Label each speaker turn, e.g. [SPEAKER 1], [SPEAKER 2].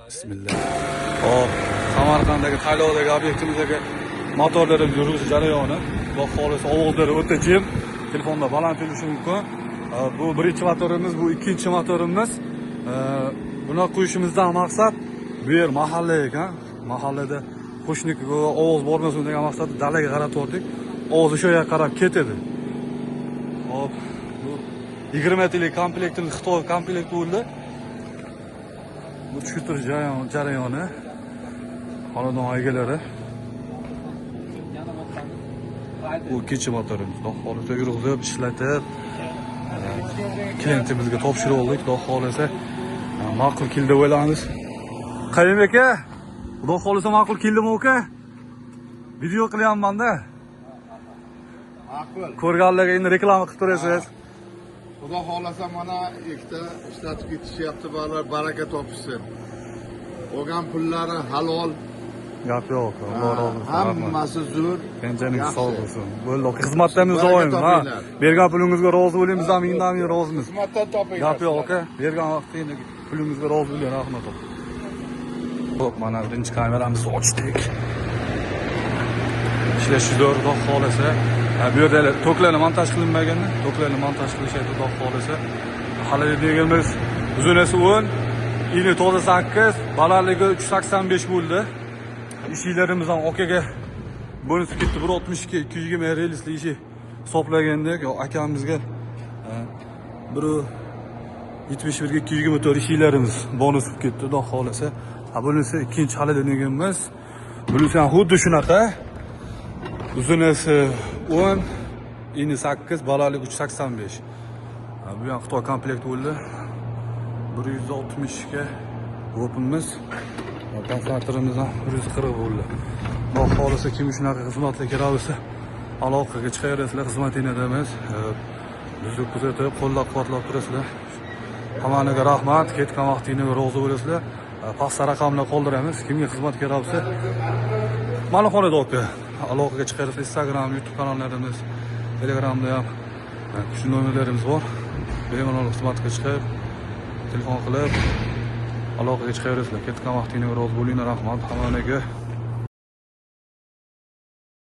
[SPEAKER 1] Bismillah. Hop, Samarqanddagi taylovdagi obyektimizdagi motorlarning yurish jarayoni va xolis ovozlari o'ta jim. Telefonda baland bo'lishi mumkin. Bu birinchi motorimiz, bu ikkinchi motorimiz. Buni qo'yishimizdan maqsad bu yer mahalla ekan. Mahallada qo'shnik ovoz bormasin degan maqsadda dalaga qaratdik. Ovoz o'sha yoqqa qarab ketadi. Hop, bu 20 metrelik komplektimiz Xitoy komplekt bo'ldi. Bu tushirish jarayoni xonadon egalari. Bu ikkinchi motorimiz. Xudo xolisa yurg'izib, ishlatib klientimizga topshirib oldik. Xudo xolisa ma'qul keldi deb o'ylaymiz. Qayim aka, xudo xolisa ma'qul keldimi aka? Video qilyapman-da.
[SPEAKER 2] Ma'qul.
[SPEAKER 1] Ko'rganlarga endi reklama qilib turasiz.
[SPEAKER 2] Xudo xolasa mana ikkita ishlatib ketishyapti, bolalar baraka topishsin. Olgan pullari halol.
[SPEAKER 1] Gap yo'q. Alloh razı olsun.
[SPEAKER 2] Hammasi zo'r.
[SPEAKER 1] Penjaningiz sog' bo'lsin. Bo'ldi, xizmatdamiz doim. Bergan pulingizga rozi bo'ling, biz ham mendan rozimiz.
[SPEAKER 2] Xizmatdan toping.
[SPEAKER 1] Gap yo'q aka. Bergan vaqtda endi pulingizga rozi bo'ling, rahmat. Xo'p, mana birinchi kameramizni ochdik. Ishlash zo'r, xudo xolasa. Bu yerda toklarni montaj qilinmaganda, toklarni montaj qilishadi, xudo xolasa. Hali deganimiz uzunasi 10, eni toza 8, balandligi 385 bo'ldi. İşçilerimiz ham okaga bonus ketdi 162 220 realisli ishi hisoblaganda akamizga 171 ga 224 ishchilarimiz bonus ketdi xudo xolasa. Bunisi ikkinchi hali deganimiz. Bunisi ham xuddi shunaqa. Uzunasi 10, eni 8, balandligi 385. Bu ham Xitoy komplekt bo'ldi. 160 ga o'pimiz. Konsertimiz ham 140 bo'ldi. Xudo xolisa kim shunaqa xizmatga kerak bo'lsa, aloqaga chiqaverasizlar, xizmatingni emas. Bizni kuzatib, qo'llab-quvvatlab turasizlar. Hammaniga rahmat, ketgan vaqtingizga rozi bo'lasizlar. Pastda raqamlar qoldiramiz. Kimga xizmat kerak bo'lsa, mana xonada aloqaga chiqaverasiz. Instagram, YouTube kanallarimiz, Telegramda ham shu nomerlarimiz bor. Bemalol xizmatga chiqib, telefon qilib aloqaga chiqaverasizlar. Ketgan vaqtingizga rozi bo'linglar, rahmat hammaniga.